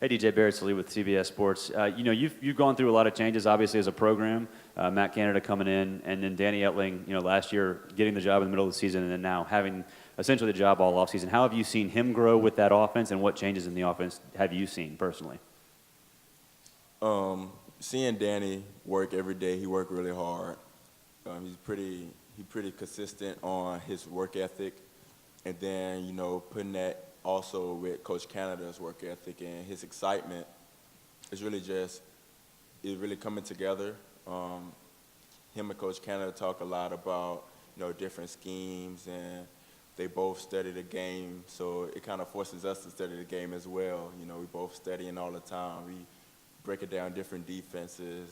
Hey, DJ Barrett Sallee with CBS Sports. You've gone through a lot of changes, obviously, as a program. Matt Canada coming in, and then Danny Etling, last year getting the job in the middle of the season, and then now having essentially the job all offseason. How have you seen him grow with that offense, and what changes in the offense have you seen personally? Seeing Danny work every day, he worked really hard. He's pretty consistent on his work ethic, and then putting that also with Coach Canada's work ethic and his excitement is really coming together. Him and Coach Canada talk a lot about different schemes, and they both study the game, so it kind of forces us to study the game as well. We both studying all the time. We break it down different defenses,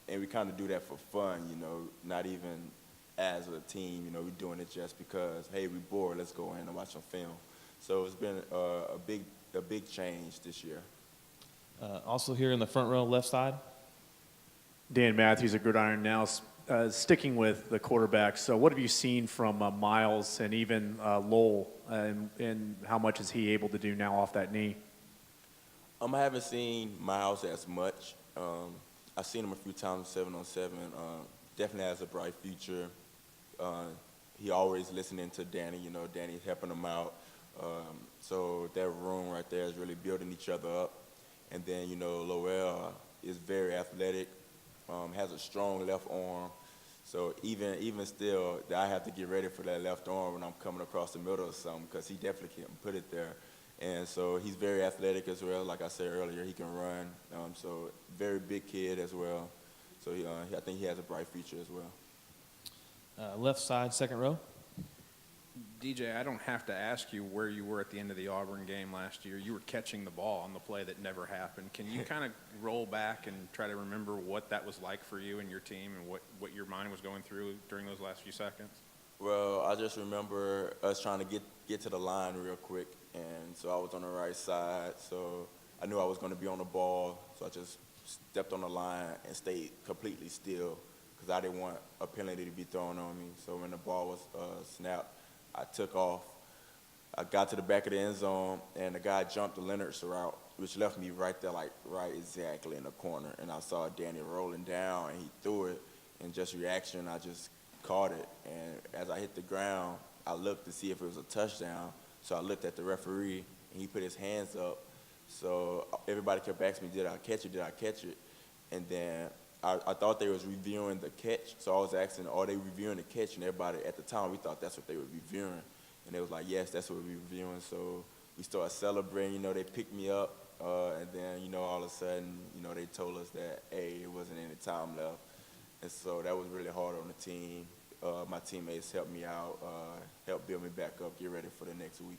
and we kind of do that for fun, not even as a team. We're doing it just because, hey, we're bored, let's go in and watch some film. So it's been a big change this year. Also here in the front row, left side. Dan Matthews at Gridiron Now. Sticking with the quarterbacks, so what have you seen from Miles and even Lowell, and how much is he able to do now off that knee? I haven't seen Miles as much. I've seen him a few times 7-on-7. Definitely has a bright future. He always listening to Danny. Danny's helping him out. So that room right there is really building each other up. And then Lowell is very athletic, has a strong left arm. So even still, I have to get ready for that left arm when I'm coming across the middle or something, because he definitely can put it there. And so he's very athletic as well. Like I said earlier, he can run. So very big kid as well. So I think he has a bright future as well. Left side, second row. DJ, I don't have to ask you where you were at the end of the Auburn game last year. You were catching the ball on the play that never happened. Can you kind of roll back and try to remember what that was like for you and your team, and what your mind was going through during those last few seconds? Well, I just remember us trying to get to the line real quick, and so I was on the right side, so I knew I was going to be on the ball, so I just stepped on the line and stayed completely still because I didn't want a penalty to be thrown on me. So when the ball was snapped, I took off. I got to the back of the end zone, and the guy jumped the Leonard's route, which left me right there, right exactly in the corner. And I saw Danny rolling down, and he threw it. And just reaction, I just caught it. And as I hit the ground, I looked to see if it was a touchdown. So I looked at the referee, and he put his hands up. So everybody kept asking me, did I catch it, did I catch it? And then I thought they was reviewing the catch, so I was asking, are they reviewing the catch? And everybody at the time, we thought that's what they were reviewing. And they was like, yes, that's what we're reviewing. So we started celebrating, they picked me up, and then, all of a sudden, they told us that, hey, it wasn't any time left. And so that was really hard on the team. My teammates helped me out, helped build me back up, get ready for the next week.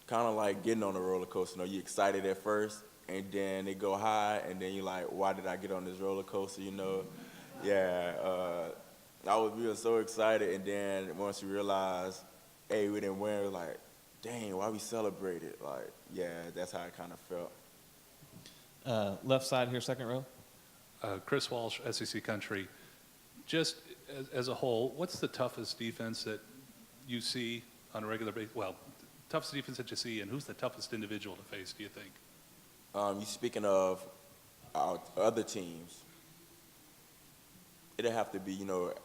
Kind of like getting on a roller coaster. You're excited at first, and then they go high, and then you're like, why did I get on this roller coaster, Yeah, we were so excited, and then once you realize, hey, we didn't win, it was like, dang, why we celebrated? That's how it kind of felt. Left side here, second row. Chris Walsh, SEC Country. Just as a whole, what's the toughest defense that you see on a regular basis? Well, toughest defense that you see, and who's the toughest individual to face, do you think? You speaking of our other teams, it'll have to be,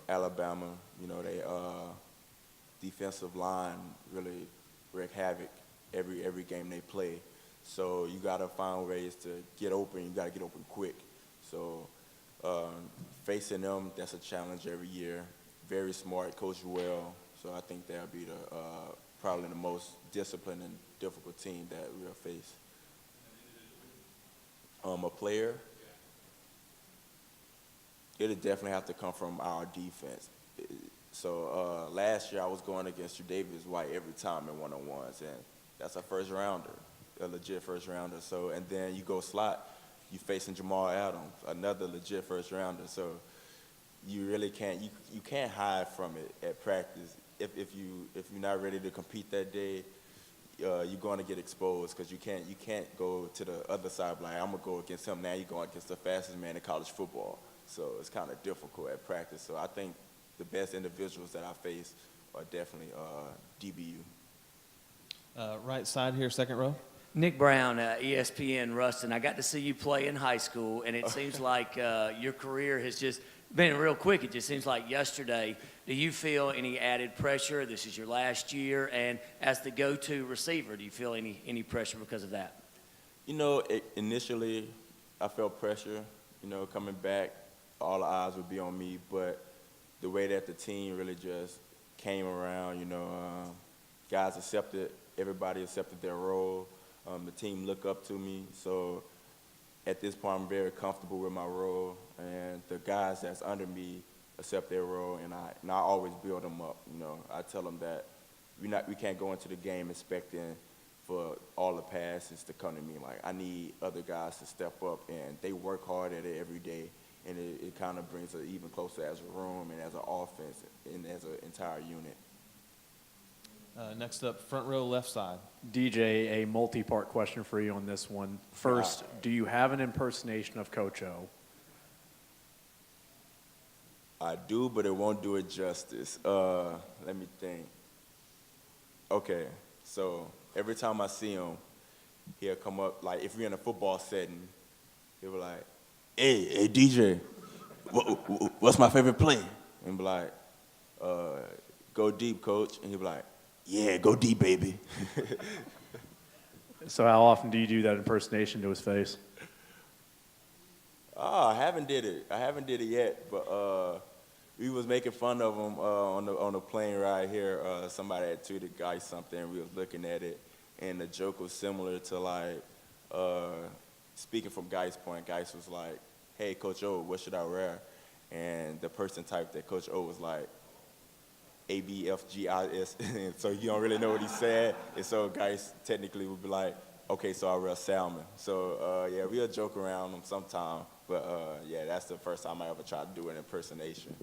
Alabama. They defensive line really wreak havoc every game they play. So you got to find ways to get open. You got to get open quick. So facing them, that's a challenge every year. Very smart, coach well. So I think that'll be probably the most disciplined and difficult team that we'll face. A player, it'll definitely have to come from our defense. So last year I was going against Tre'Davious White every time in one-on-ones, and that's a first rounder, a legit first rounder. So, and then you go slot, you facing Jamal Adams, another legit first rounder. So you really can't you can't hide from it at practice. If you're not ready to compete that day, you're going to get exposed because you can't go to the other side like, I'm gonna go against him. Now you're going against the fastest man in college football. So it's kind of difficult at practice. So I think the best individuals that I face are definitely DBU. Right side here, second row. Nick Brown, ESPN Ruston. I got to see you play in high school, and it seems like your career has just been real quick. It just seems like yesterday. Do you feel any added pressure? This is your last year, and as the go-to receiver, do you feel any pressure because of that? You know, initially, I felt pressure. You know, coming back, all the eyes would be on me. But the way that the team really just came around, you know, guys accepted, everybody accepted their role. The team looked up to me. So at this point, I'm very comfortable with my role. And the guys that's under me accept their role, and I always build them up. You know, I tell them that we can't go into the game expecting for all the passes to come to me. Like, I need other guys to step up, and they work hard at it every day, and it kind of brings us even closer as a room and as an offense and as an entire unit. Next up, front row, left side. DJ, a multi-part question for you on this one. First, do you have an impersonation of Coach O? I do, but it won't do it justice. Let me think. Okay, so every time I see him, he'll come up, like if we're in a football setting, he'll be like, hey, DJ, what's my favorite play? And be like, go deep, coach. And he'll be like, yeah, go deep, baby. So how often do you do that impersonation to his face? I haven't did it yet, but we was making fun of him on the plane ride here. Somebody had tweeted Guy something, and we was looking at it, and the joke was similar to like, speaking from Guy's point, Guy was like, hey, Coach O, what should I wear? And the person typed that Coach O was like, ABFGIS, and so you don't really know what he said, and so Guys technically would be like, okay, so I wear salmon. So yeah, we'll joke around him sometime, but yeah, that's the first time I ever tried to do an impersonation.